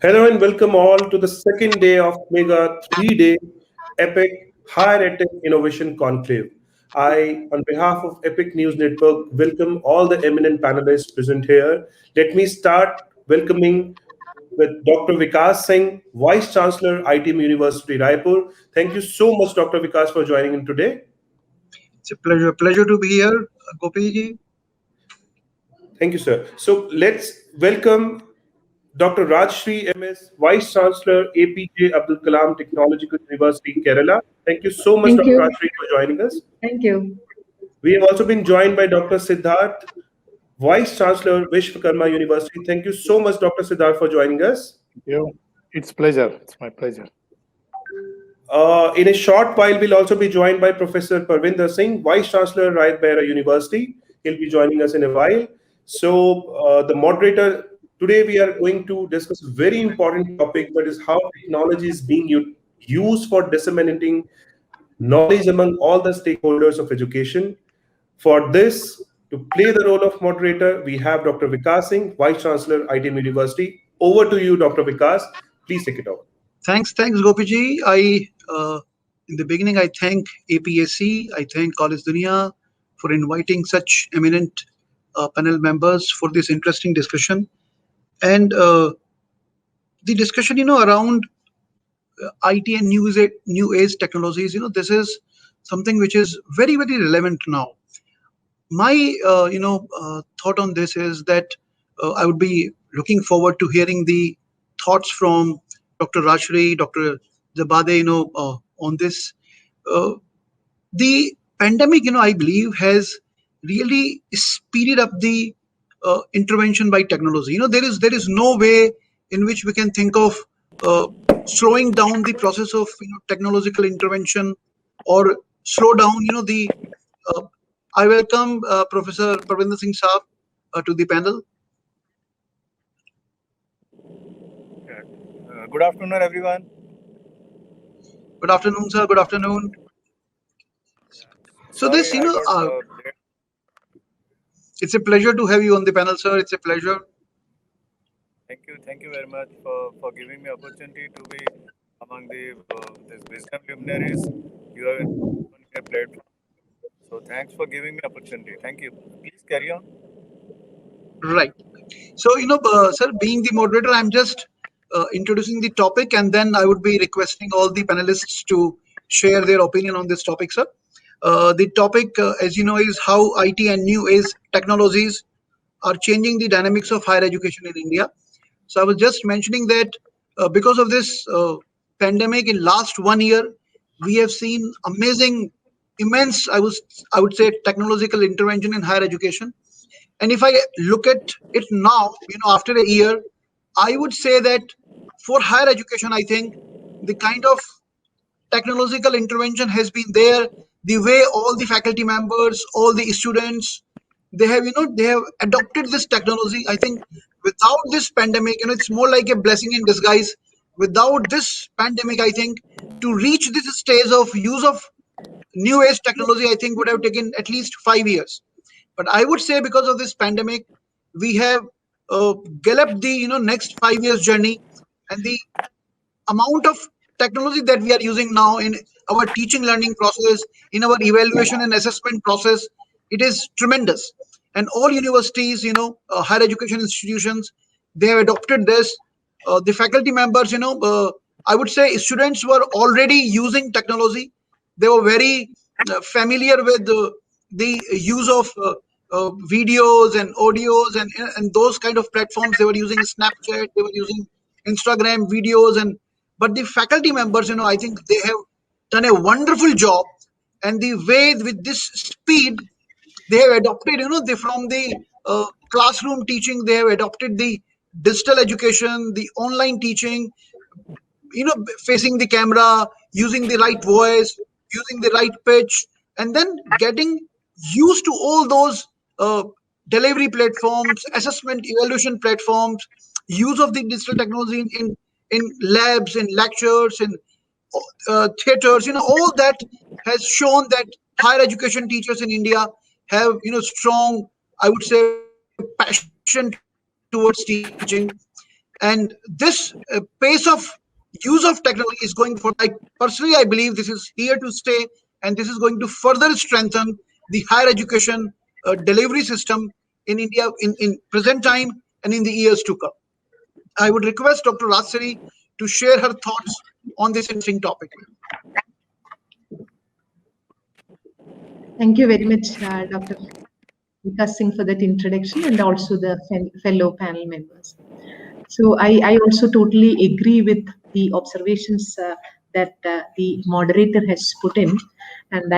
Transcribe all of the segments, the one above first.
Hello and welcome all to the second day of Mega 3-day EPIC Higher EdTech Innovation Conclave. On behalf of EPIC News Network, welcome all the eminent panelists present here. Let me start welcoming with Dr. Vikas Singh, Vice Chancellor, ITM University, Raipur. Thank you so much, Dr. Vikas, for joining in today. It's a pleasure to be here, Gopi ji. Thank you, sir. So let's welcome Dr. Rajasree MS, Vice Chancellor, APJ Abdul Kalam Technological University, Kerala. Thank you so much, Thank Dr. you. Rajasree, for joining us. Thank you. We have also been joined by Dr. Siddharth, Vice Chancellor, Vishwakarma University. Thank you so much, Dr. Siddharth, for joining us. It's pleasure. It's my pleasure. In a short while, we'll also be joined by Professor Parvinder Singh, Vice Chancellor, Raipur University. He'll be joining us in a while. So, the moderator, today we are going to discuss a very important topic, that is how technology is being used for disseminating knowledge among all the stakeholders of education. For this, to play the role of moderator, we have Dr. Vikas Singh, Vice Chancellor, ITM University. Over to you, Dr. Vikas. Please take it over. Thanks, Gopi ji. In the beginning, I thank APAC, I thank College Dunia for inviting such eminent panel members for this interesting discussion. And the discussion, around IT and new age technologies, this is something which is very, very relevant now. My, thought on this is that I would be looking forward to hearing the thoughts from Dr. Rajasree, Dr. Jabade, on this. The pandemic, I believe, has really speeded up the intervention by technology. There is no way in which we can think of slowing down the process of technological intervention or slow down. I welcome Professor Parvinder Singh Saab to the panel. Good afternoon, everyone. Good afternoon, sir. Good afternoon. So Sorry, this, late. It's a pleasure to have you on the panel, sir. It's a pleasure. Thank you very much for giving me opportunity to be among the this wisdom luminaries you have on your platform. So thanks for giving me opportunity. Thank you. Please carry on. Right. So, sir, being the moderator, I'm just introducing the topic, and then I would be requesting all the panelists to share their opinion on this topic, sir. The topic, as you know, is how IT and new age technologies are changing the dynamics of higher education in India. So I was just mentioning that because of this pandemic in last 1 year, we have seen immense, I would say, technological intervention in higher education. And if I look at it now, after a year, I would say that for higher education, I think the kind of technological intervention has been there. The way all the faculty members, all the students, they have adopted this technology. I think without this pandemic, it's more like a blessing in disguise. Without this pandemic, I think to reach this stage of use of new age technology, I think would have taken at least 5 years. But I would say because of this pandemic, we have galloped the next 5 years journey, and the amount of technology that we are using now in our teaching learning process, in our evaluation and assessment process, it is tremendous. And all universities, higher education institutions, they have adopted this. The faculty members, I would say students were already using technology. They were very familiar with the use of videos and audios and those kind of platforms. They were using Snapchat, they were using Instagram videos, but the faculty members, I think they have done a wonderful job. And the way with this speed they have adopted, from the classroom teaching, they have adopted the digital education, the online teaching, facing the camera, using the right voice, using the right pitch, and then getting used to all those delivery platforms, assessment evaluation platforms, use of the digital technology in labs, in lectures, in theaters. All that has shown that higher education teachers in India have strong, I would say, passion towards teaching. And And this pace of use of technology is going for, I believe this is here to stay, and this is going to further strengthen the higher education delivery system in India in present time and in the years to come. I would request Dr. Rajasree to share her thoughts on this interesting topic. Thank you very much, Dr. Vikas Singh, for that introduction, and also the fellow panel members. So I also totally agree with the observations that the moderator has put in, and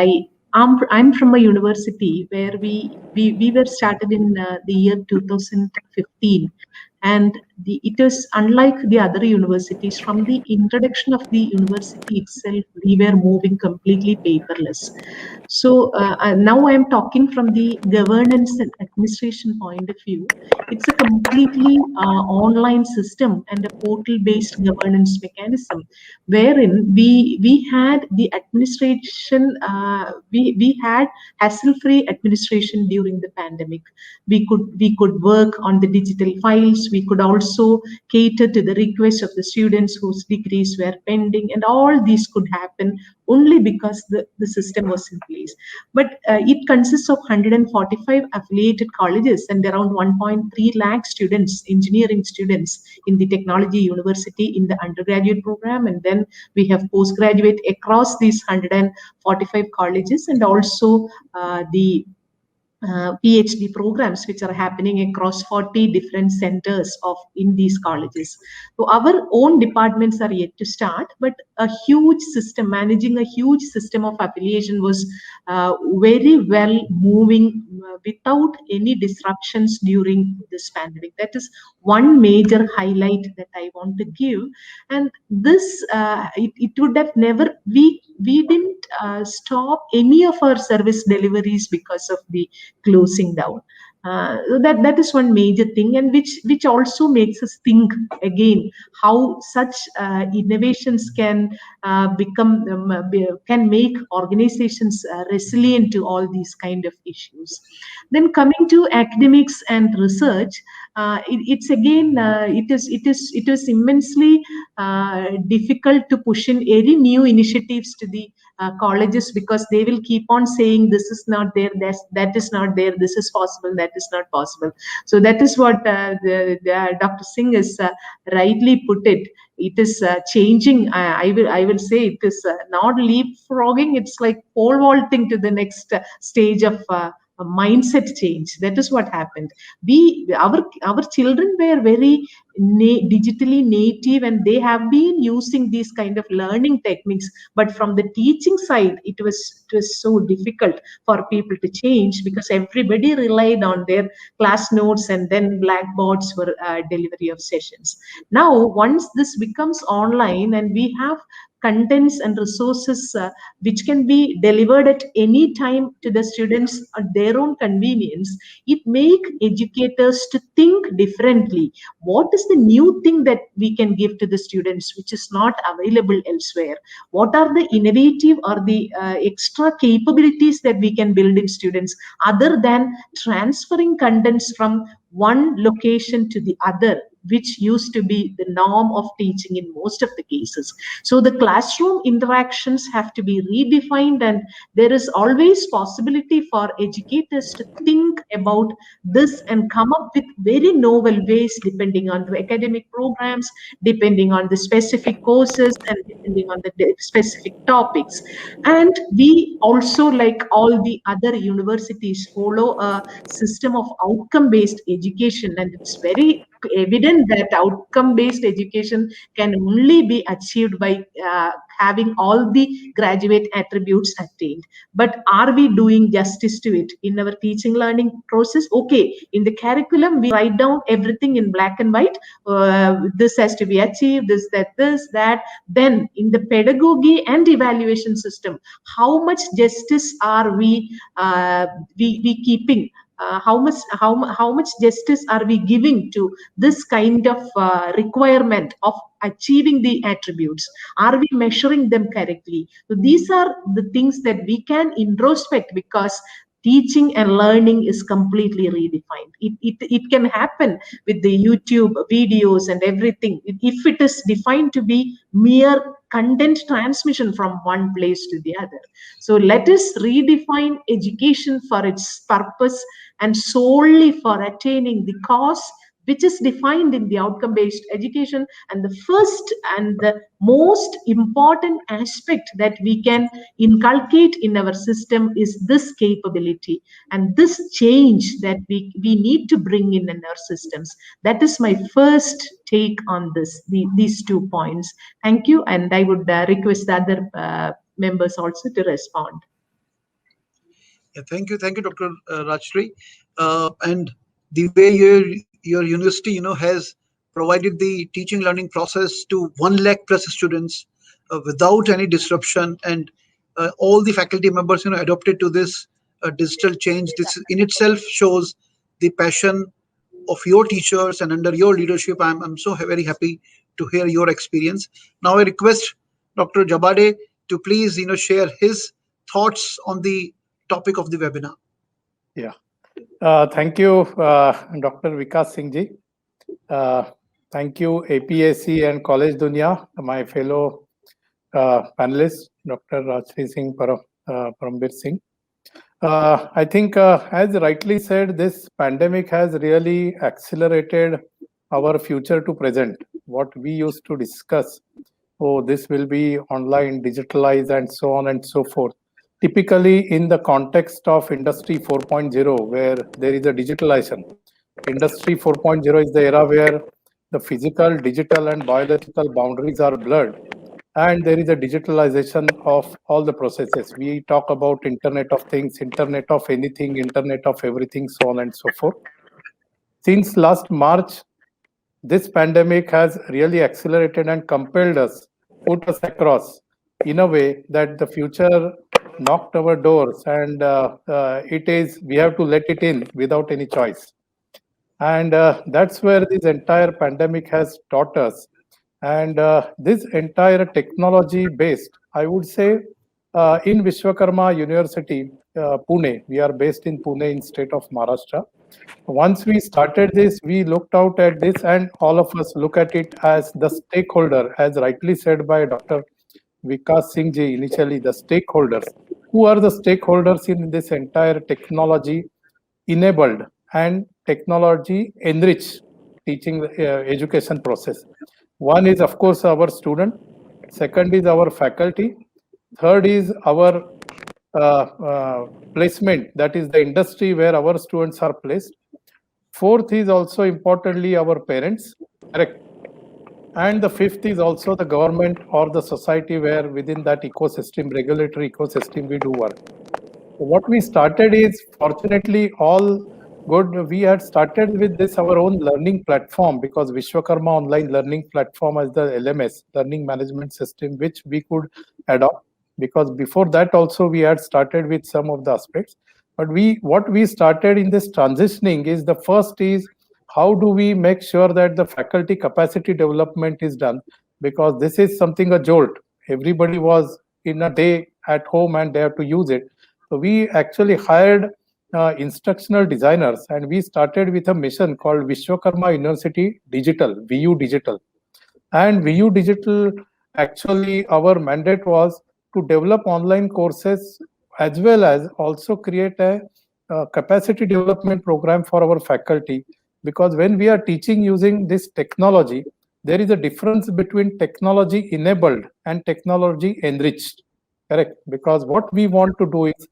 I'm from a university where we were started in the year 2015, and it is unlike the other universities. From the introduction of the university itself, we were moving completely paperless. So now I'm talking from the governance and administration point of view. It's a completely online system and a portal-based governance mechanism, wherein we had the administration, we had hassle-free administration during the pandemic. We could work on the digital files. We could also cater to the requests of the students whose degrees were pending, and all these could happen only because the system was in place. But it consists of 145 affiliated colleges and around 1.3 lakh students, engineering students in the technology university in the undergraduate program, and then we have postgraduate across these 145 colleges, and also the PhD programs which are happening across 40 different centers in these colleges. So our own departments are yet to start, but managing a huge system of affiliation was very well moving without any disruptions during this pandemic. That is one major highlight that I want to give. And this, it would have never, we didn't stop any of our service deliveries because of the closing down. That is one major thing, and which also makes us think again how such innovations can can make organizations resilient to all these kind of issues. Then coming to academics and research, it's again it is immensely difficult to push in any new initiatives to the colleges, because they will keep on saying this is not there, that is not there, this is possible, that is not possible. So that is what Dr. Singh is rightly put it. It is changing. I will say it is not leapfrogging. It's like pole vaulting to the next stage of a mindset change. That is what happened. Our children were very digitally native, and they have been using these kind of learning techniques. But from the teaching side, it was so difficult for people to change, because everybody relied on their class notes and then blackboards for delivery of sessions. Now, once this becomes online and we have contents and resources which can be delivered at any time to the students at their own convenience, it make educators to think differently. What is the new thing that we can give to the students which is not available elsewhere? What are the innovative or the extra capabilities that we can build in students, other than transferring contents from one location to the other, which used to be the norm of teaching in most of the cases. So the classroom interactions have to be redefined, and there is always possibility for educators to think about this and come up with very novel ways, depending on the academic programs, depending on the specific courses, and depending on the specific topics. And we also, like all the other universities, follow a system of outcome-based education, and it's very evident that outcome-based education can only be achieved by having all the graduate attributes attained. But are we doing justice to it in our teaching learning process? Okay, in the curriculum, we write down everything in black and white. This has to be achieved, this, that. Then in the pedagogy and evaluation system, how much justice are we keeping? How much justice are we giving to this kind of requirement of achieving the attributes? Are we measuring them correctly? So these are the things that we can introspect, because teaching and learning is completely redefined. It can happen with the YouTube videos and everything. If it is defined to be mere content transmission from one place to the other. So let us redefine education for its purpose and solely for attaining the cause which is defined in the outcome-based education. And the first and the most important aspect that we can inculcate in our system is this capability and this change that we need to bring in our systems. That is my first take on these 2 points. Thank you, and I would request the other members also to respond. Yeah, thank you, Dr. Rajasree. And the way your university, has provided the teaching learning process to 1 lakh plus students without any disruption, and all the faculty members, adopted to this digital change. This in itself shows the passion of your teachers, and under your leadership, I'm so very happy to hear your experience. Now I request Dr. Jabade to please, share his thoughts on the topic of the webinar. Yeah. Thank you, Dr. Vikas Singh ji. Thank you, APAC and College Dunia, my fellow panelists, Dr. Rajasree Singh, Parambir Singh. I think, as rightly said, this pandemic has really accelerated our future to present. What we used to discuss, oh, this will be online, digitalized, and so on and so forth. Typically, in the context of Industry 4.0, where there is a digitalization, Industry 4.0 is the era where the physical, digital, and biological boundaries are blurred, and there is a digitalization of all the processes. We talk about Internet of Things, Internet of Anything, Internet of Everything, so on and so forth. Since last March, this pandemic has really accelerated and compelled us, put us across in a way that the future knocked our doors, and we have to let it in without any choice. And that's where this entire pandemic has taught us. And this entire technology based, I would say, in Vishwakarma University, Pune, we are based in Pune in state of Maharashtra. Once we started this, we looked out at this, and all of us look at it as the stakeholder, as rightly said by Dr. Vikas Singh ji initially, the stakeholders. Who are the stakeholders in this entire technology enabled and technology enriched teaching education process? One is, of course, our student. Second is our faculty. Third is our placement, that is the industry where our students are placed. Fourth is also importantly our parents, correct? And the fifth is also the government or the society where within that ecosystem, regulatory ecosystem, we do work. So what we started is, fortunately, all good. We had started with this, our own learning platform, because Vishwakarma Online Learning Platform as the LMS, Learning Management System, which we could adopt, because before that also we had started with some of the aspects. But what we started in this transitioning is, the first is, how do we make sure that the faculty capacity development is done? Because this is something, a jolt. Everybody was in a day at home and they have to use it. So we actually hired instructional designers, and we started with a mission called Vishwakarma University Digital, VU Digital. And VU Digital, actually, our mandate was to develop online courses as well as also create a capacity development program for our faculty. Because when we are teaching using this technology, there is a difference between technology enabled and technology enriched, correct? Because what we want to do is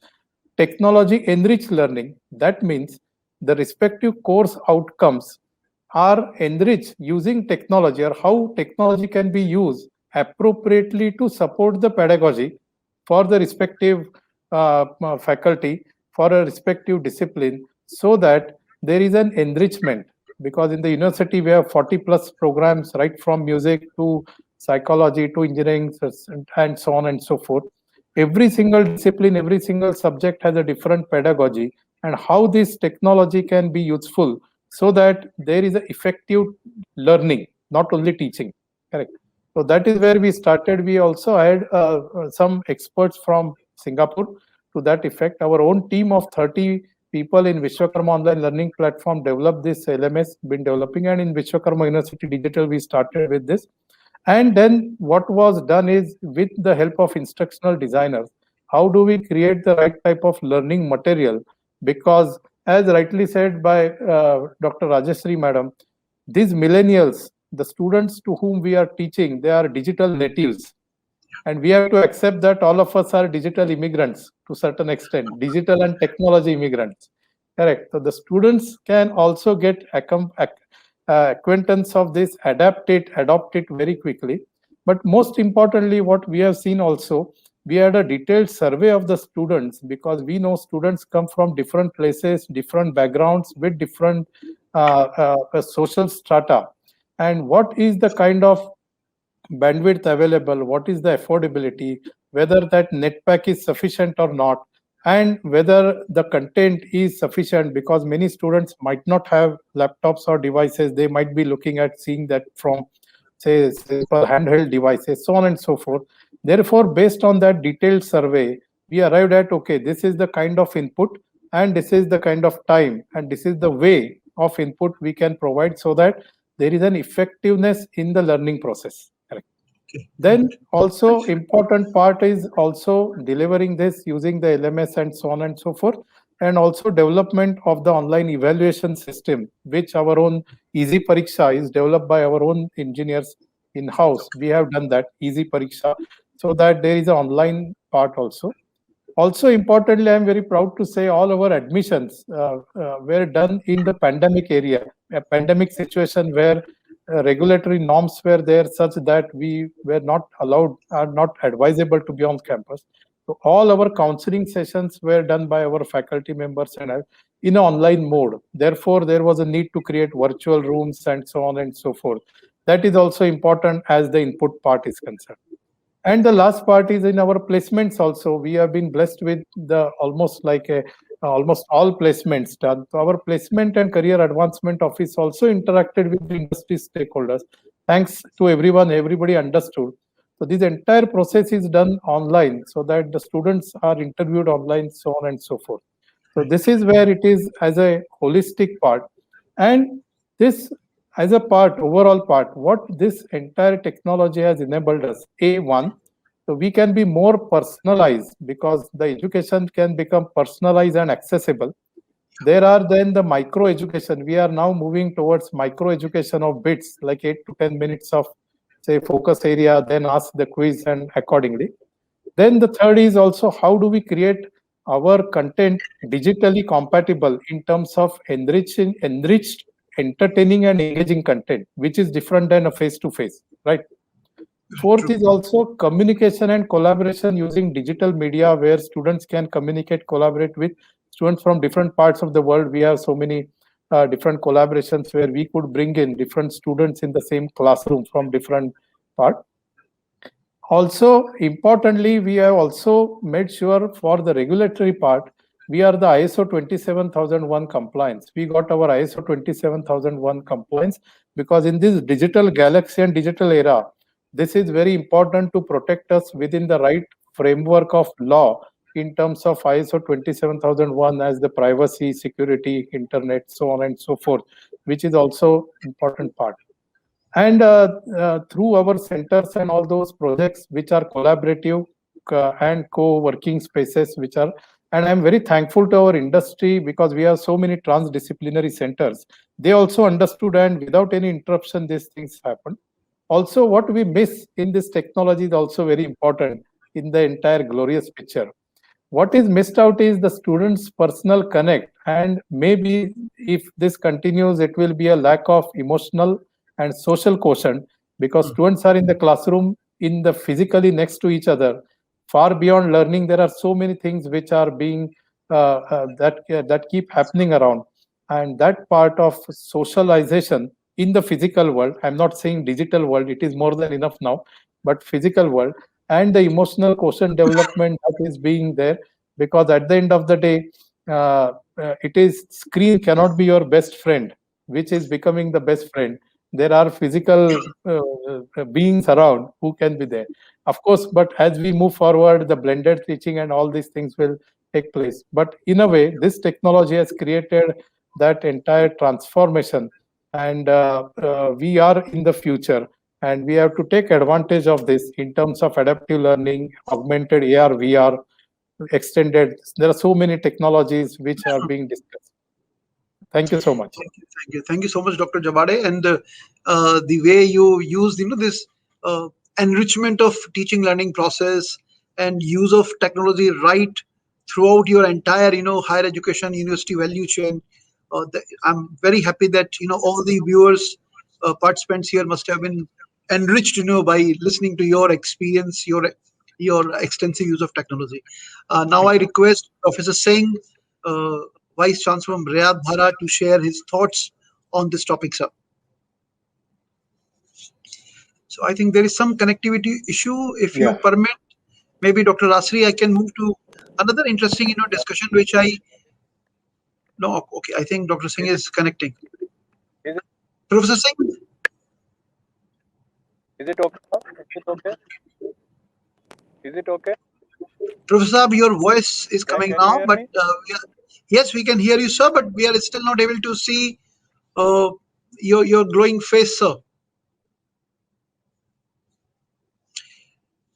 technology enriched learning. That means the respective course outcomes are enriched using technology, or how technology can be used appropriately to support the pedagogy for the respective faculty, for a respective discipline, so that there is an enrichment. Because in the university we have 40 plus programs, right from music to psychology to engineering and so on and so forth. Every single discipline, every single subject has a different pedagogy, and how this technology can be useful so that there is an effective learning, not only teaching, correct? So that is where we started. We also had some experts from Singapore to that effect. Our own team of 30 people in Vishwakarma online learning platform developed this LMS, been developing, and in Vishwakarma University Digital, we started with this. And then what was done is, with the help of instructional designers, how do we create the right type of learning material? Because as rightly said by Dr. Rajasree madam, these millennials, the students to whom we are teaching, they are digital natives. And we have to accept that all of us are digital immigrants to a certain extent, digital and technology immigrants. Correct. So the students can also get acquaintance of this, adopt it very quickly. But most importantly, what we have seen also, we had a detailed survey of the students, because we know students come from different places, different backgrounds, with different social strata. And what is the kind of bandwidth available, what is the affordability, whether that net pack is sufficient or not, and whether the content is sufficient, because many students might not have laptops or devices. They might be looking at seeing that from, say simple handheld devices, so on and so forth. Therefore, based on that detailed survey, we arrived at, okay, this is the kind of input, and this is the kind of time, and this is the way of input we can provide, so that there is an effectiveness in the learning process. Okay. Then also important part is also delivering this using the LMS and so on and so forth, and also development of the online evaluation system, which our own Easy Pariksha is developed by our own engineers in-house. We have done that Easy Pariksha, so that there is an online part also. Also importantly, I'm very proud to say all our admissions were done in the pandemic area, a pandemic situation where regulatory norms were there such that we were not allowed, are not advisable to be on campus. So all our counseling sessions were done by our faculty members and in an online mode. Therefore, there was a need to create virtual rooms and so on and so forth. That is also important as the input part is concerned. And the last part is in our placements also. We have been blessed with the almost all placements done. So our placement and career advancement office also interacted with the industry stakeholders. Thanks to everyone, everybody understood. So this entire process is done online, so that the students are interviewed online, so on and so forth. So this is where it is as a holistic part. And this as a part, overall part, what this entire technology has enabled us, A1, so we can be more personalized, because the education can become personalized and accessible. There are then the micro education. We are now moving towards micro education of bits, like 8 to 10 minutes of, say, focus area, then ask the quiz and accordingly. Then the third is also, how do we create our content digitally compatible in terms of enriched, entertaining and engaging content, which is different than a face-to-face, right? Fourth is also communication and collaboration using digital media, where students can communicate, collaborate with students from different parts of the world. We have so many different collaborations where we could bring in different students in the same classroom from different parts. Also, importantly, we have also made sure for the regulatory part, we are the ISO 27001 compliance. We got our ISO 27001 compliance because in this digital galaxy and digital era, this is very important to protect us within the right framework of law in terms of ISO 27001 as the privacy, security, internet, so on and so forth, which is also important part. And through our centers and all those projects which are collaborative and co-working spaces, which are, and I'm very thankful to our industry because we have so many transdisciplinary centers. They also understood, and without any interruption, these things happen. Also, what we miss in this technology is also very important in the entire glorious picture. What is missed out is the students' personal connect, and maybe if this continues, it will be a lack of emotional and social quotient, because students are in the classroom, in the physically next to each other. Far beyond learning, there are so many things which are being that keep happening around, and that part of socialization in the physical world, I'm not saying digital world, it is more than enough now, but physical world, and the emotional quotient development that is being there, because at the end of the day, it is screen cannot be your best friend, which is becoming the best friend. There are physical beings around who can be there, of course, but as we move forward, the blended teaching and all these things will take place. But in a way, this technology has created that entire transformation, and we are in the future, and we have to take advantage of this in terms of adaptive learning, augmented AR, VR, extended. There are so many technologies which are being discussed. Thank you so much. Thank you so much, Dr. Jabade. And the way you use, this enrichment of teaching learning process and use of technology right throughout your entire, higher education university value chain. I'm very happy that all the viewers, participants here must have been enriched, by listening to your experience, your extensive use of technology. Now I request Professor Singh, Vice Chancellor from Riyadh Bhara, to share his thoughts on this topic, sir. So I think there is some connectivity issue. If you permit, maybe Dr. Rajasree, I can move to another interesting, discussion which no, okay, I think Dr. Singh is connecting. Professor Singh? Is it okay? Is it okay? Is it okay? Professor, your voice is coming now, but yes, we can hear you, sir, but we are still not able to see your glowing face, sir.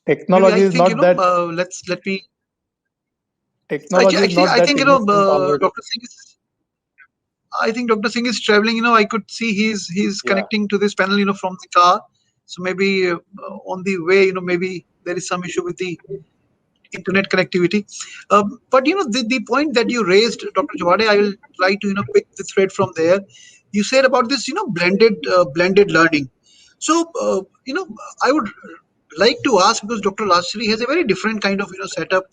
Technology is not that. Let me. Technology is not that. I think Dr. Singh is. I think Dr. Singh is traveling. I could see he's connecting to this panel, from the car. So maybe on the way, maybe there is some issue with the internet connectivity. But the point that you raised, Dr. Jabade, I will try to pick the thread from there. You said about this, blended learning. So I would like to ask, because Dr. Rajasree has a very different kind of setup,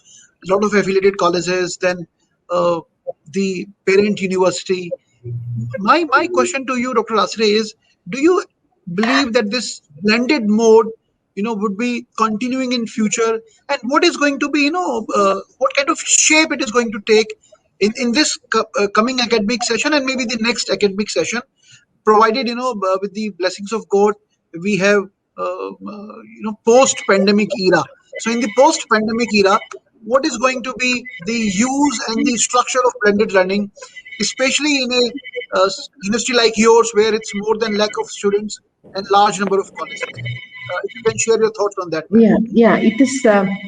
a lot of affiliated colleges, then the parent university. My question to you, Dr. Rajasree, is: do you believe that this blended mode, would be continuing in future, and what is going to be, what kind of shape it is going to take in this coming academic session and maybe the next academic session, provided with the blessings of God, we have post-pandemic era. So in the post-pandemic era, what is going to be the use and the structure of blended learning, especially in a university like yours, where it's more than lack of students and large number of colleges? If you can share your thoughts on that. It is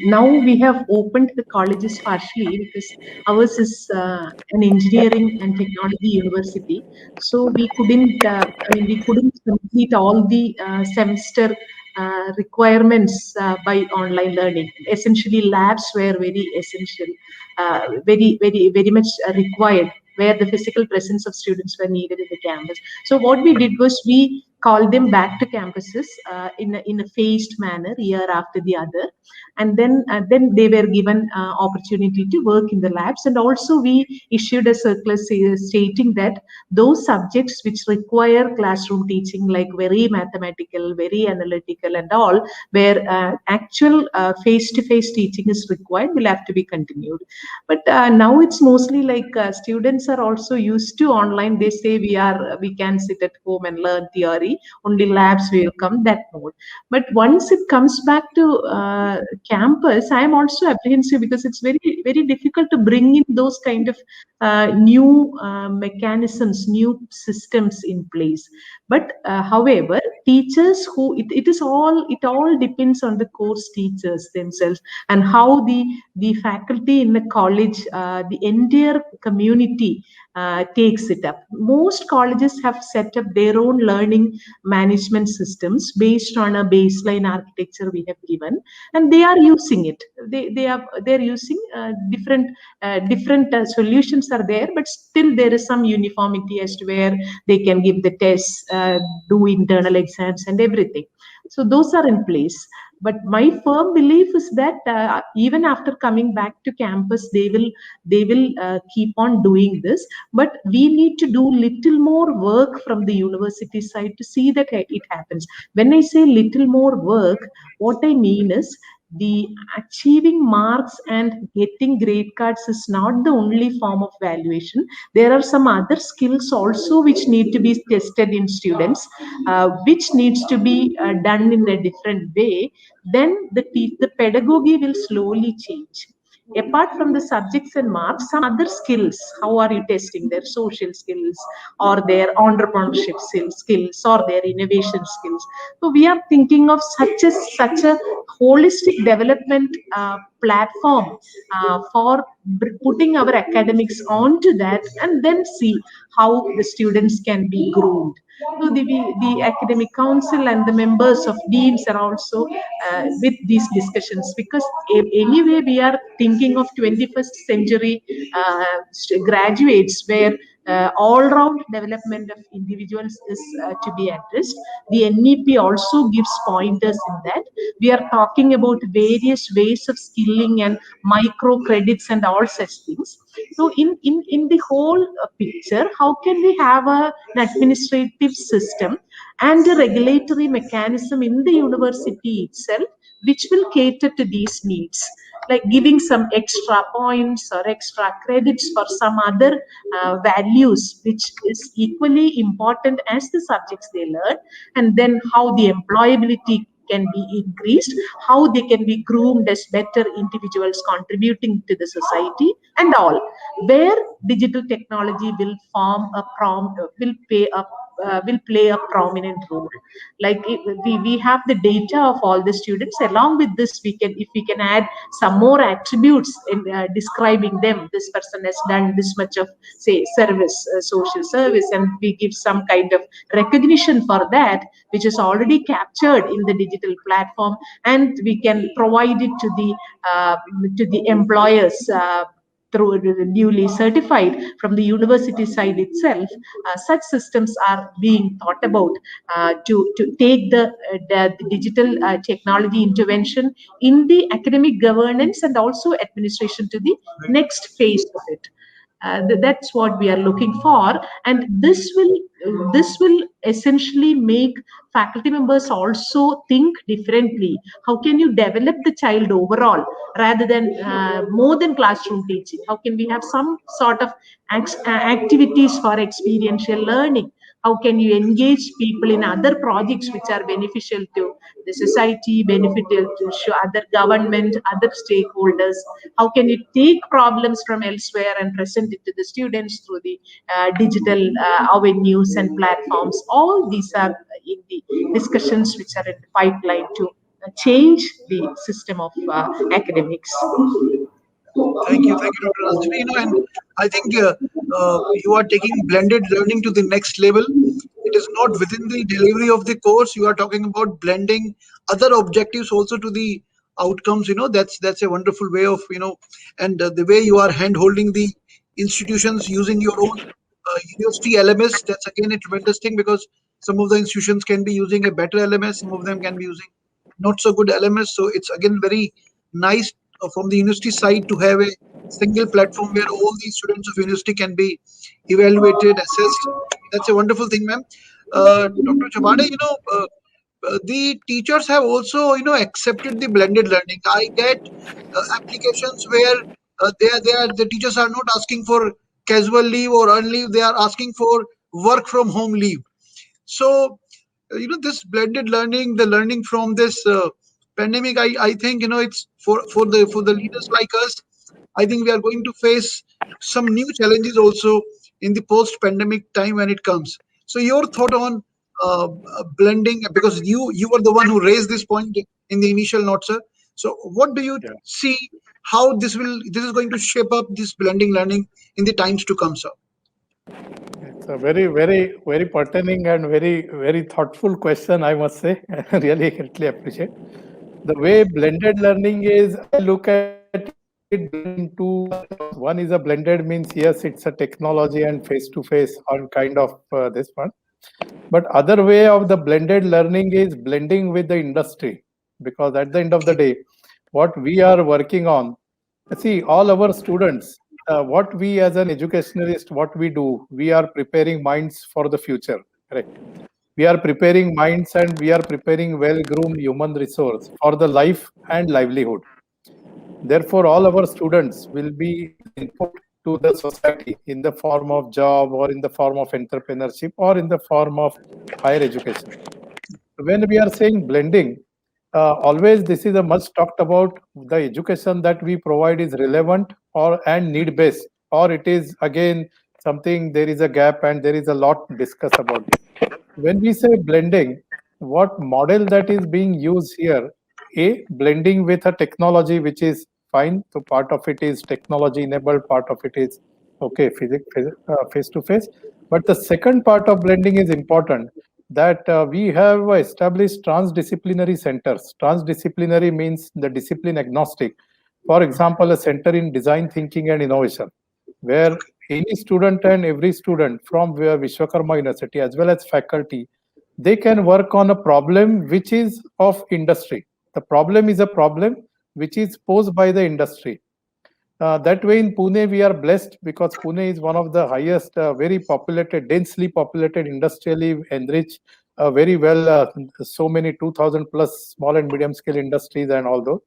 now we have opened the colleges partially because ours is an engineering and technology university. So we couldn't, we couldn't complete all the semester requirements by online learning. Essentially, labs were very essential, very much required, where the physical presence of students were needed in the campus. So what we did was we called them back to campuses in a phased manner, year after the other, and then they were given opportunity to work in the labs. And also we issued a circular stating that those subjects which require classroom teaching, like very mathematical, very analytical and all, where actual face-to-face teaching is required, will have to be continued. But now it's mostly like students are also used to online. They say we can sit at home and learn theory, only labs will come, that mode. But once it comes back to campus, I am also apprehensive because it's very difficult to bring in those kind of new mechanisms, new systems in place. But however, teachers who it all depends on the course teachers themselves and how the faculty in the college, the entire community takes it up. Most colleges have set up their own learning management systems based on a baseline architecture we have given, and they are using it. They're using different solutions are there, but still there is some uniformity as to where they can give the tests, do internal exams and everything. So those are in place. But my firm belief is that even after coming back to campus, they will keep on doing this. But we need to do little more work from the university side to see that it happens. When I say little more work, what I mean is the achieving marks and getting grade cards is not the only form of valuation. There are some other skills also which need to be tested in students, which needs to be done in a different way. Then the pedagogy will slowly change. apart from the subjects and marks, some other skills. How are you testing their social skills or their entrepreneurship skills or their innovation skills? So we are thinking of such a holistic development platform for putting our academics onto that, and then see how the students can be groomed. So the academic council and the members of deans are also with these discussions, because anyway we are thinking of 21st century graduates where all-round development of individuals is to be addressed. The NEP also gives pointers in that. We are talking about various ways of skilling and micro credits and all such things. So in the whole picture, how can we have an administrative system and a regulatory mechanism in the university itself which will cater to these needs, like giving some extra points or extra credits for some other values which is equally important as the subjects they learn, and then how the employability can be increased, how they can be groomed as better individuals contributing to the society, and all, where digital technology will form a will play a prominent role. Like we have the data of all the students. Along with this, we can, if we can add some more attributes in describing them, this person has done this much of, say, service, social service, and we give some kind of recognition for that, which is already captured in the digital platform, and we can provide it to the employers through newly certified from the university side itself. Such systems are being thought about to take the digital technology intervention in the academic governance and also administration to the next phase of it. That's what we are looking for, and this will essentially make faculty members also think differently. How can you develop the child overall rather than more than classroom teaching? How can we have some sort of activities for experiential learning? How can you engage people in other projects which are beneficial to the society, beneficial to other government, other stakeholders? How can you take problems from elsewhere and present it to the students through the digital avenues and platforms? All these are in the discussions which are in the pipeline to change the system of academics. Thank you, Dr. Rajasree. And I think you are taking blended learning to the next level. It is not within the delivery of the course. You are talking about blending other objectives also to the outcomes. That's a wonderful way of and the way you are hand holding the institutions using your own university LMS. That's again a tremendous thing, because some of the institutions can be using a better LMS, some of them can be using not so good LMS. So it's again very nice from the university side to have a single platform where all the students of university can be evaluated, assessed. That's a wonderful thing, ma'am. Dr. Jabade, the teachers have also accepted the blended learning. I get applications where the teachers are not asking for casual leave or earn leave. They are asking for work from home leave. So this blended learning, the learning from this pandemic, I think it's for the leaders like us. I think we are going to face some new challenges also in the post pandemic time when it comes. So your thought on blending, because you were the one who raised this point in the initial note, sir. So what do you see, how this is going to shape up this blending learning in the times to come, sir? It's a very, very, very pertinent and very, very thoughtful question, I must say. I really greatly appreciate. The way blended learning is, I look at it in two. One is a blended means, yes, it's a technology and face-to-face on kind of this one. But other way of the blended learning is blending with the industry. Because at the end of the day, what we are working on, see, all our students, what we as an educationalist, what we do, we are preparing minds for the future, correct? We are preparing minds and we are preparing well-groomed human resource for the life and livelihood. Therefore, all our students will be input to the society in the form of job or in the form of entrepreneurship or in the form of higher education. When we are saying blending, always this is a much talked about. The education that we provide is relevant or and need based, or it is again something there is a gap and there is a lot to discuss about this. When we say blending, what model that is being used here? A, blending with a technology which is fine. So part of it is technology enabled, part of it is okay, face to face. But the second part of blending is important, that we have established transdisciplinary centers. Transdisciplinary means the discipline agnostic. For example, a center in design thinking and innovation, where any student and every student from Vishwakarma University as well as faculty, they can work on a problem which is of industry. The problem is a problem which is posed by the industry. That way in Pune, we are blessed because Pune is one of the highest, very populated, densely populated, industrially enriched, very well, so many 2,000 plus small and medium scale industries and all those.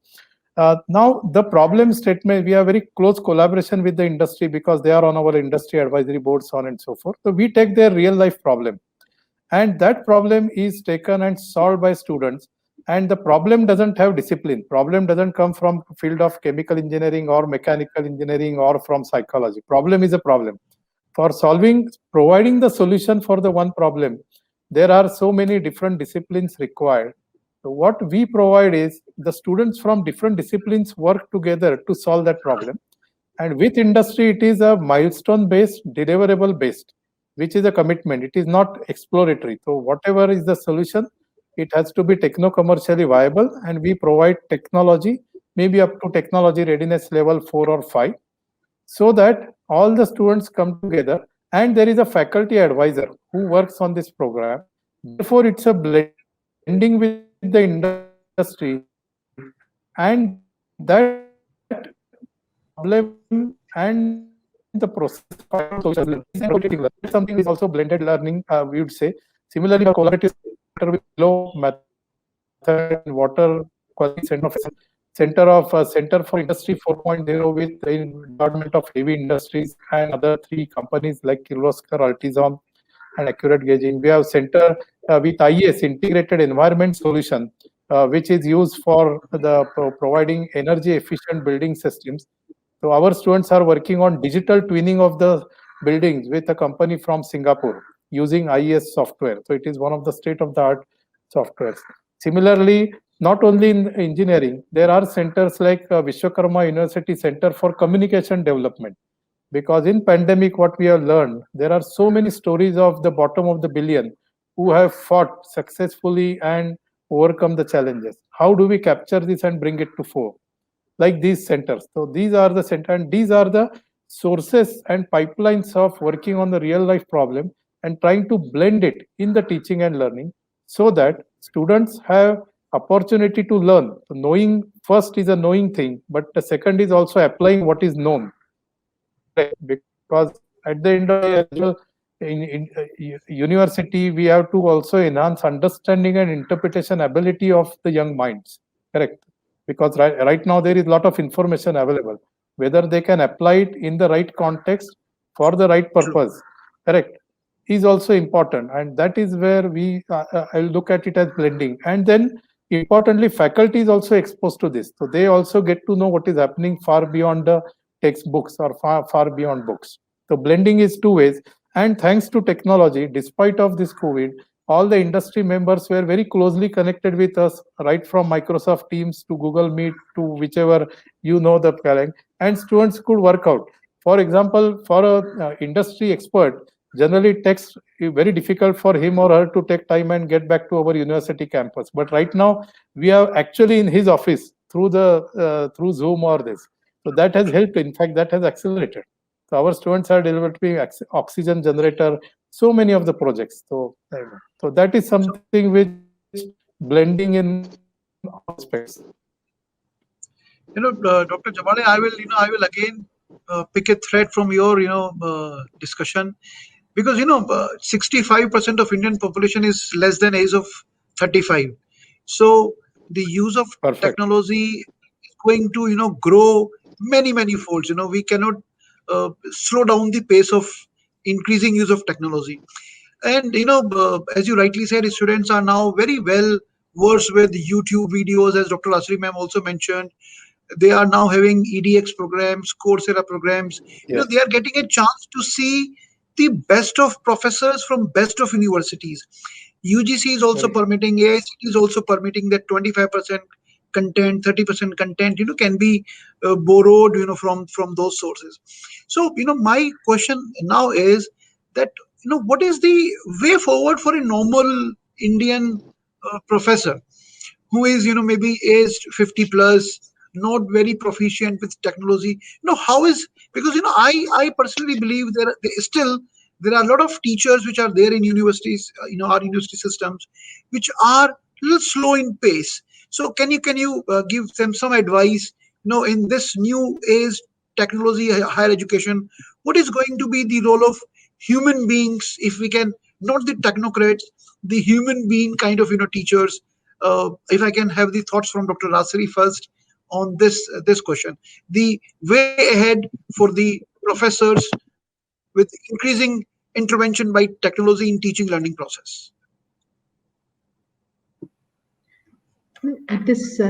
Now, the problem statement, we have very close collaboration with the industry because they are on our industry advisory boards, so on and so forth. So we take their real life problem, and that problem is taken and solved by students. And the problem doesn't have discipline. Problem doesn't come from field of chemical engineering or mechanical engineering or from psychology. Problem is a problem. For solving, providing the solution for the one problem, there are so many different disciplines required. So what we provide is the students from different disciplines work together to solve that problem. And with industry, it is a milestone based, deliverable based, which is a commitment. It is not exploratory. So whatever is the solution, it has to be techno-commercially viable, and we provide technology, maybe up to technology readiness level 4 or 5, so that all the students come together, and there is a faculty advisor who works on this program. Therefore, it's a blending with the industry, and that problem and the process something is also blended learning, we would say. Similarly, a collaborative center with flow method and water quality center for industry 4.0 with the involvement of heavy industries and other 3 companies like Kirloskar, Altisom, and Accurate Gauging. We have center with IES, Integrated Environment Solution, which is used for the providing energy efficient building systems. So our students are working on digital twinning of the buildings with a company from Singapore using IES software. So it is one of the state-of-the-art softwares. Similarly, not only in engineering, there are centers like Vishwakarma University Center for Communication Development. Because in pandemic, what we have learned, there are so many stories of the bottom of the billion who have fought successfully and overcome the challenges. How do we capture this and bring it to fore? Like these centers. So these are the center, and these are the sources and pipelines of working on the real life problem and trying to blend it in the teaching and learning so that students have opportunity to learn. So knowing first is a knowing thing, but the second is also applying what is known. Because at the end of the day, in university, we have to also enhance understanding and interpretation ability of the young minds. Correct. Because right now there is a lot of information available. Whether they can apply it in the right context for the right purpose, correct, is also important. And that is where we I'll look at it as blending. And then importantly, faculty is also exposed to this. So they also get to know what is happening far beyond the textbooks or far beyond books. So blending is 2 ways. And thanks to technology, despite of this COVID, all the industry members were very closely connected with us, right from Microsoft Teams to Google Meet to whichever the Kalam, and students could work out. For example, for a industry expert, generally it takes very difficult for him or her to take time and get back to our university campus. But right now, we are actually in his office through through Zoom or this. So that has helped. In fact, that has accelerated. So our students are developing oxygen generator, so many of the projects. So that is something which blending in all aspects. Dr. Jabade, I will again pick a thread from your discussion, because 65% of Indian population is less than age of 35. So the use of technology is going to grow many folds. We cannot slow down the pace of increasing use of technology. And as you rightly said, students are now very well worse with YouTube videos, as Dr. Asri ma'am also mentioned. They are now having EDX programs, Coursera programs. Yes. They are getting a chance to see the best of professors from best of universities. UGC is also Very true. permitting, AICT is also permitting that 25% content, 30% content, can be borrowed, from those sources. So, my question now is that, what is the way forward for a normal Indian professor who is maybe aged 50 plus, not very proficient with technology? How is, because I personally believe there are a lot of teachers which are there in universities, our university systems, which are a little slow in pace. So can you give them some advice, in this new age technology, higher education, what is going to be the role of human beings, if we can, not the technocrats, the human being kind of teachers? If I can have the thoughts from Dr. Rajasree first on this question, the way ahead for the professors with increasing intervention by technology in teaching learning process. It is.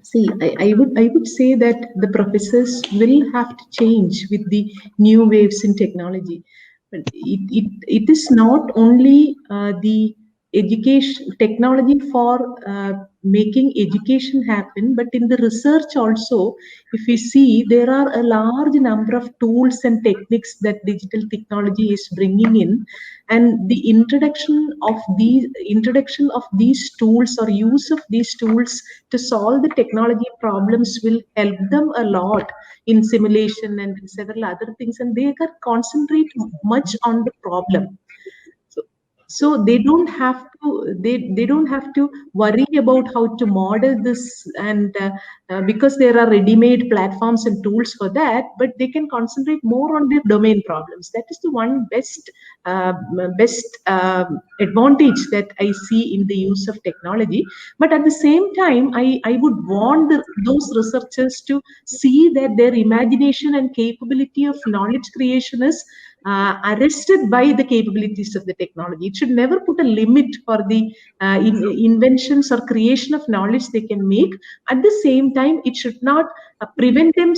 See, I would say that the professors will have to change with the new waves in technology. But it is not only the education technology for making education happen, but in the research also, if we see, there are a large number of tools and techniques that digital technology is bringing in, and the introduction of these tools or use of these tools to solve the technology problems will help them a lot in simulation and several other things, and they can concentrate much on the problem. So they don't have to they don't have to worry about how to model this, and because there are ready-made platforms and tools for that, but they can concentrate more on their domain problems. That is the one uh, best advantage that I see in the use of technology. But at the same time, I would want those researchers to see that their imagination and capability of knowledge creation is arrested by the capabilities of the technology. It should never put a limit for the inventions or creation of knowledge they can make. At the same time, it should not prevent them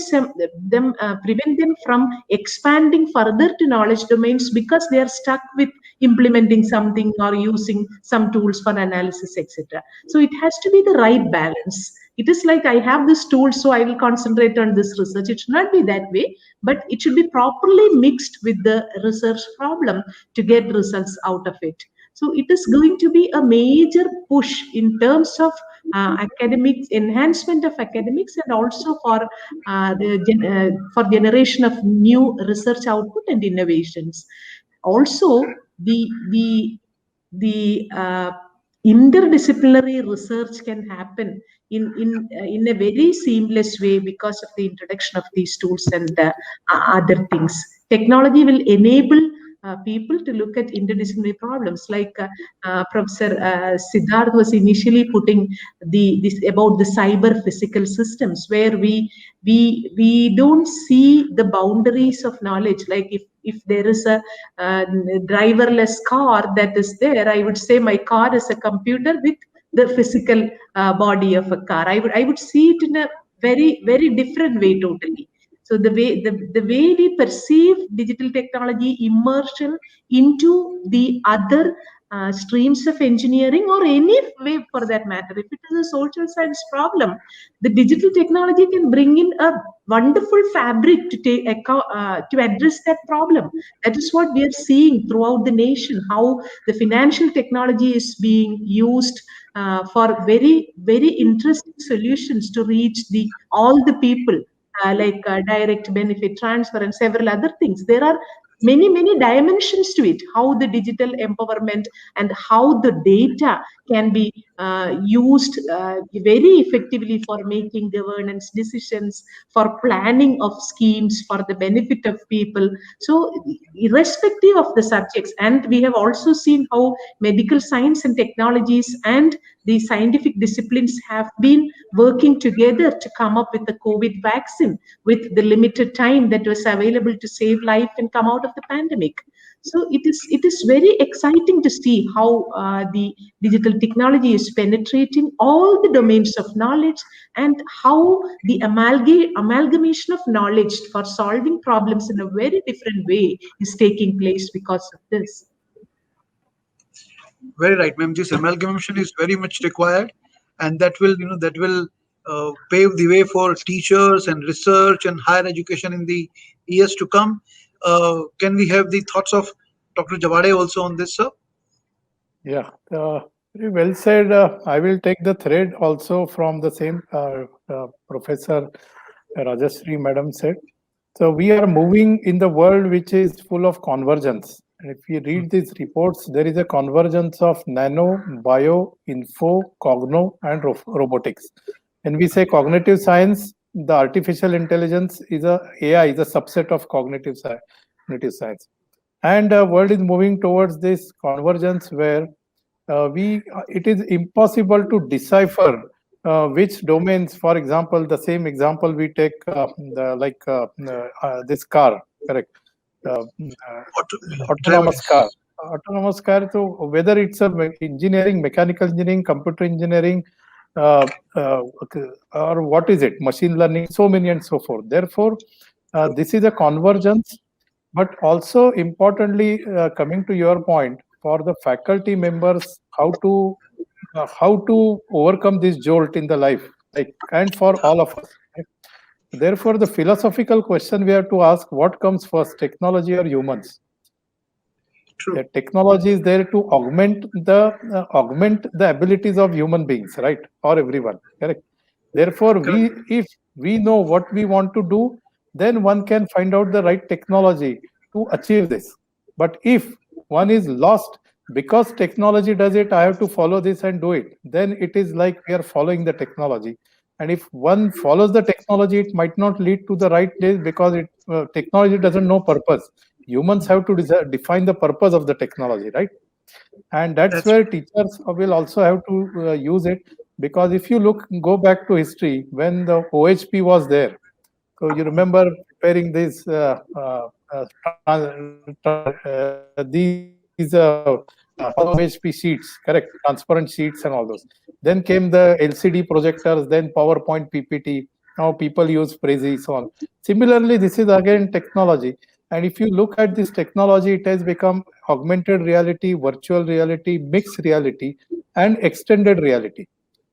from expanding further to knowledge domains because they are stuck with implementing something or using some tools for analysis, etc. So it has to be the right balance. It is like, I have this tool, so I will concentrate on this research. It should not be that way, but it should be properly mixed with the research problem to get results out of it. So it is going to be a major push in terms of academics, enhancement of academics, and also for for generation of new research output and innovations. Also, the interdisciplinary research can happen in a very seamless way because of the introduction of these tools and other things. Technology will enable people to look at interdisciplinary problems, like Professor Siddharth was initially putting this about the cyber physical systems, where we don't see the boundaries of knowledge. Like if there is a driverless car that is there, I would say my car is a computer with the physical body of a car. I would see it in a very different way totally. So the way we perceive digital technology immersion into the other streams of engineering, or any way for that matter, if it is a social science problem, the digital technology can bring in a wonderful fabric to to address that problem. That is what we are seeing throughout the nation, how the financial technology is being used for very interesting solutions to reach the all the people, like direct benefit transfer and several other things. There are many dimensions to it, how the digital empowerment and how the data can be used very effectively for making governance decisions, for planning of schemes for the benefit of people. So irrespective of the subjects, and we have also seen how medical science and technologies and the scientific disciplines have been working together to come up with the COVID vaccine with the limited time that was available to save life and come out of the pandemic. So it is very exciting to see how the digital technology is is penetrating all the domains of knowledge, and how the amalgamation of knowledge for solving problems in a very different way is taking place because of this. Very right, ma'am. This amalgamation is very much required, and that will, pave the way for teachers and research and higher education in the years to come. Can we have the thoughts of Dr. Jabade also on this, sir? Yeah, very well said. I will take the thread also from the same Professor Rajasree Madam said. So we are moving in the world which is full of convergence. And if you read these reports, there is a convergence of nano, bio, info, cogno, and robotics. When we say cognitive science, the artificial intelligence is AI is a subset of cognitive science. And the world is moving towards this convergence where it is impossible to decipher which domains. For example, the same example we take this car, correct? Autonomous car. Autonomous car. So whether it's a engineering, mechanical engineering, computer engineering, or what is it? Machine learning, so many and so forth. Therefore, this is a convergence. But also importantly, coming to your point, for the faculty members, how to overcome this jolt in the life, and for all of us. Therefore, the philosophical question we have to ask: what comes first, technology or humans? True. The technology is there to augment the abilities of human beings, right, or everyone, correct? Therefore, if we know what we want to do, then one can find out the right technology to achieve this. But if one is lost because technology does it, I have to follow this and do it, then it is like we are following the technology. And if one follows the technology, it might not lead to the right place because technology doesn't know purpose. Humans have to define the purpose of the technology, right? And that's where teachers will also have to use it, because if you go back to history, when the OHP was there, so you remember preparing these OHP sheets, correct? Transparent sheets and all those. Then came the LCD projectors, then PowerPoint PPT. Now people use Prezi, so on. Similarly, this is again technology. And if you look at this technology, it has become augmented reality, virtual reality, mixed reality, and extended reality.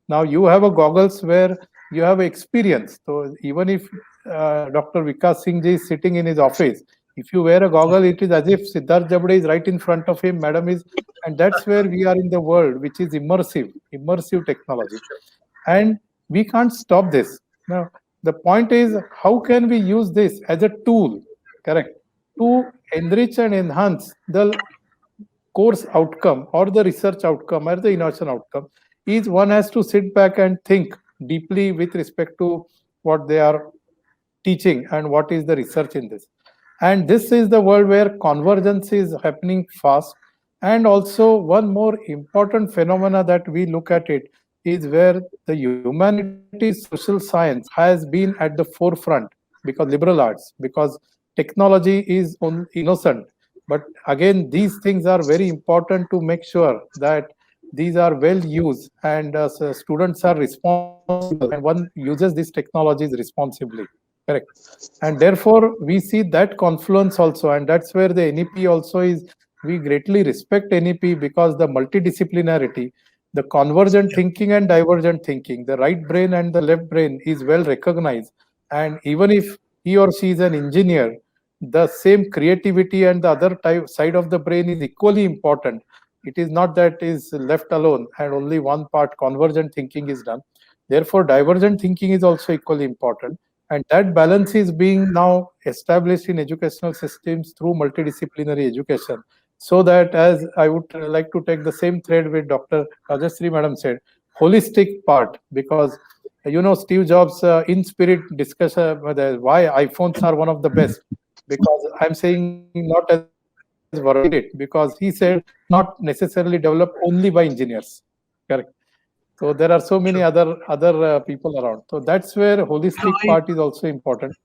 Now you have a goggles where you have experience. So even if Dr. Vikas Singh is sitting in his office, if you wear a goggle, it is as if Siddharth Jabade is right in front of him, madam is, and that's where we are in the world, which is immersive technology. And we can't stop this. Now, the point is, how can we use this as a tool, correct, to enrich and enhance the course outcome or the research outcome or the innovation outcome? Is one has to sit back and think deeply with respect to what they are teaching and what is the research in this. And this is the world where convergence is happening fast. And also one more important phenomena that we look at it is where the humanities, social science has been at the forefront, because liberal arts, because technology is innocent. But again, these things are very important to make sure that these are well used and so students are responsible and one uses these technologies responsibly, correct? And therefore we see that confluence also, and that's where the NEP also is. We greatly respect NEP because the multidisciplinarity, the convergent thinking and divergent thinking, the right brain and the left brain is well recognized. And even if he or she is an engineer, the same creativity and the other side of the brain is equally important. It is not that is left alone and only one part convergent thinking is done. Therefore, divergent thinking is also equally important. And that balance is being now established in educational systems through multidisciplinary education. So that, as I would like to take the same thread with Dr. Rajasree Madam said, holistic part, because Steve Jobs in spirit discussion why iPhones are one of the best, because I'm saying not as validate, because he said not necessarily developed only by engineers, correct? So there are so many other people around. So that's where holistic part is also important.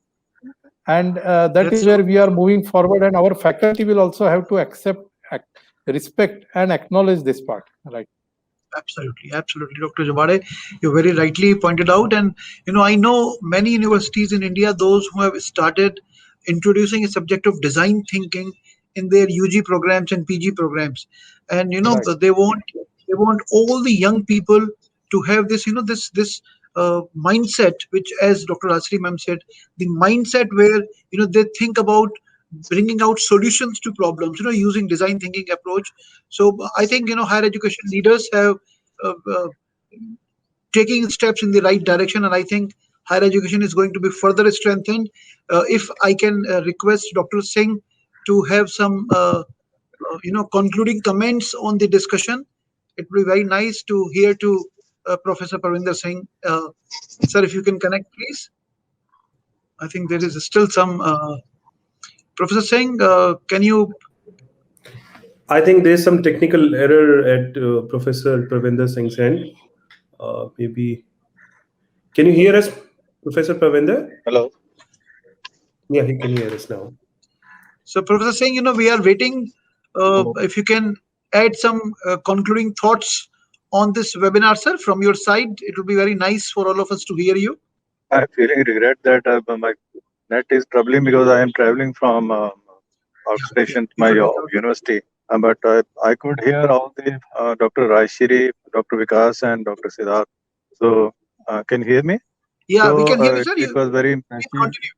And that is where we are moving forward, and our faculty will also have to accept, respect, and acknowledge this part, right? Absolutely, absolutely, Dr. Jabade, you very rightly pointed out, and I know many universities in India, those who have started introducing a subject of design thinking in their UG programs and PG programs, and Right. they want all the young people to have this, mindset, which, as Dr. Rajasree ma'am said, the mindset where they think about bringing out solutions to problems, using design thinking approach. So I think higher education leaders have uh, uh, taking steps in the right direction, and I think higher education is going to be further strengthened. If I can request Dr. Singh to have some concluding comments on the discussion, it would be very nice to hear to Professor Parvinder Singh. Sir, if you can connect, please. I think there is still some. Professor Singh, can you? I think there's some technical error at Professor Pravinder Singh's end. Maybe can you hear us, Professor Pravinder? Hello. Yeah, he can hear us now. So, Professor Singh, we are waiting. If you can add some concluding thoughts on this webinar, sir, from your side, it would be very nice for all of us to hear you. I'm feeling regret that my net is troubling because I am traveling from outstation to You my should reach out. university. But I could hear all the Dr. Rajasree, Dr. Vikas, and Dr. Siddharth. So, can you hear me? Yeah, we So, can hear you, it, sir. it was very Please impressive. continue.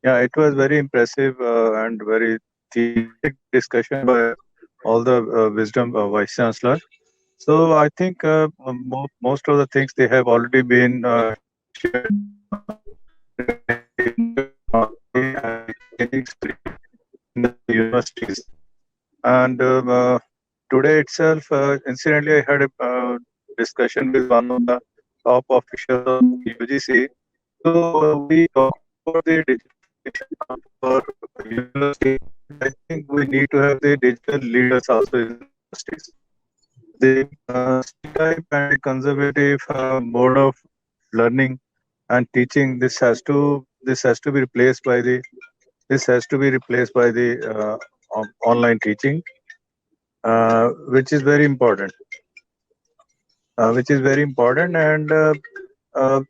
Yeah, it was very impressive and very thematic discussion by all the wisdom Vice Chancellor. So, I think most of the things they have already been shared in the universities. And today itself, incidentally, I had a discussion with one of the top officials of UGC. So we talk about the digital for university. I think we need to have the digital leaders also in universities. The stereotype and the conservative mode of learning and teaching, this has to be replaced by the online teaching, which is very important. And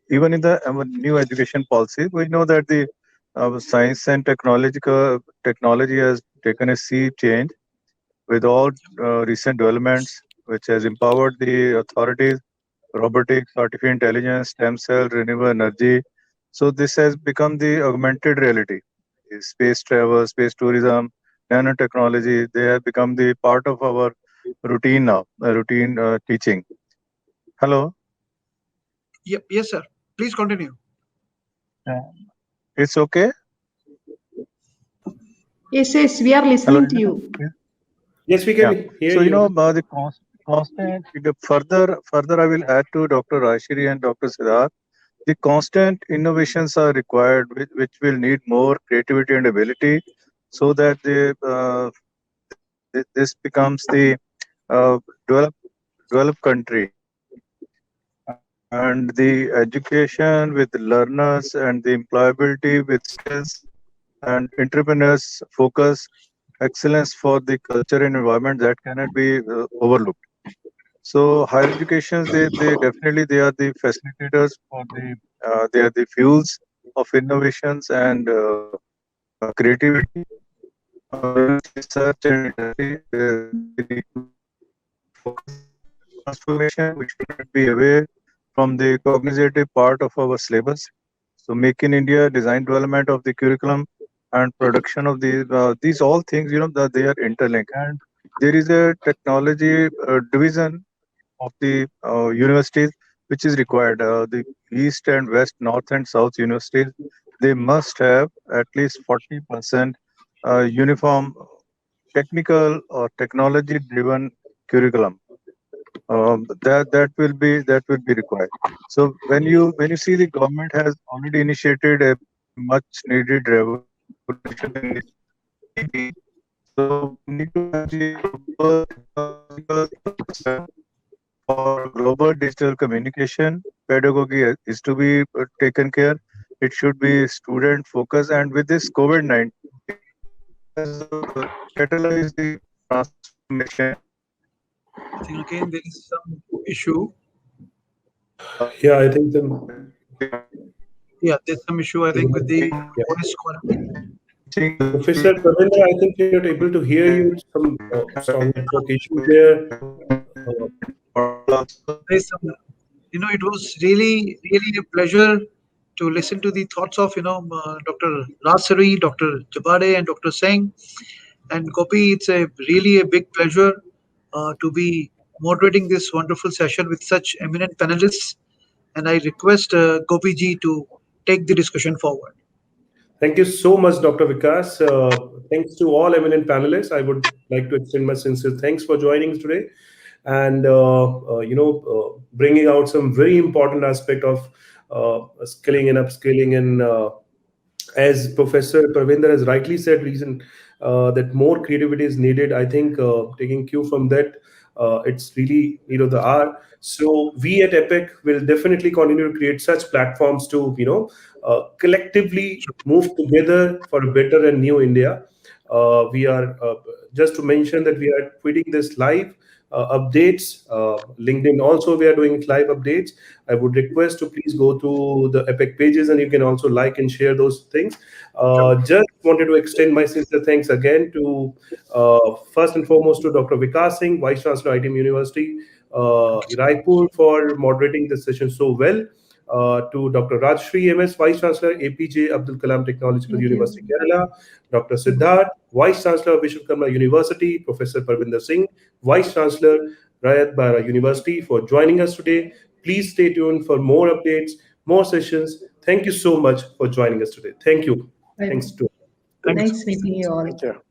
even in the new education policy, we know that the science and technology has taken a sea change with all recent developments, which has empowered the authorities, robotics, artificial intelligence, stem cell, renewable energy. So this has become the augmented reality. Space travel, space tourism, nanotechnology, they have become the part of our routine now, routine teaching. Hello? Yep, yes, sir. Please continue. It's okay? Yes, we are Hello? listening to you. Yes, we Yeah. can hear So, you. the constant, further, I will add to Dr. Rajasree and Dr. Siddharth. The constant innovations are required, which will need more creativity and ability, so that this becomes the developed country, and the education with learners and the employability with skills and entrepreneurs focus excellence for the culture and environment that cannot be overlooked. So higher educations, they definitely they are the facilitators for they are the fuels of innovations and creativity. Research and industry, they need to focus transformation. We should not be away from the cognitive part of our syllabus. So make in India, design development of the curriculum and production of these all things, that they are interlinked. And there is a technology division of the universities which is required. The East and West, North and South universities, they must have at least 40% uniform technical or technology driven curriculum. That will be required. So when you see the government has already initiated a much needed revolution in the EB, so we need to have the global technological ecosystem for global digital communication. Pedagogy is to be taken care. It should be student focused, and with this COVID-19, it has catalyzed the transformation. I think again there is some issue. Yeah, I think Yeah, there's some issue, I think, with the Yeah. voice quality. Professor Pravinder, I think we're not able to hear you. Some strong network issues there. There's some, it was really, really a pleasure to listen to the thoughts of, Dr. Rajasree, Dr. Jabade, and Dr. Singh. And Gopi, it's really a big pleasure to be moderating this wonderful session with such eminent panelists. And I request Gopi ji to take the discussion forward. Thank you so much, Dr. Vikas. Thanks to all eminent panelists. I would like to extend my sincere thanks for joining us today, and bringing out some very important aspect of skilling and upskilling. And as Professor Parvinder has rightly said, reason that more creativity is needed. I think taking cue from that, it's really the hour. So we at APAC will definitely continue to create such platforms to collectively move together for a better and new India. We are just to mention that we are tweeting this live updates. LinkedIn also we are doing live updates. I would request to please go to the APAC pages and you can also like and share those things. Just wanted to extend my sincere thanks again to first and foremost to Dr. Vikas Singh, Vice Chancellor ITM University, Raipur, for moderating this session so well. To Dr. Rajasree MS, Vice Chancellor, APJ Abdul Kalam Technological University, Kerala, Dr. Siddharth, Vice Chancellor, Vishwakarma University, Professor Parvinder Singh, Vice Chancellor, Raipur University, for joining us today. Please stay tuned for more updates, more sessions. Thank you so much for joining us today. Thank you. Thanks to Nice meeting you all. Thank you.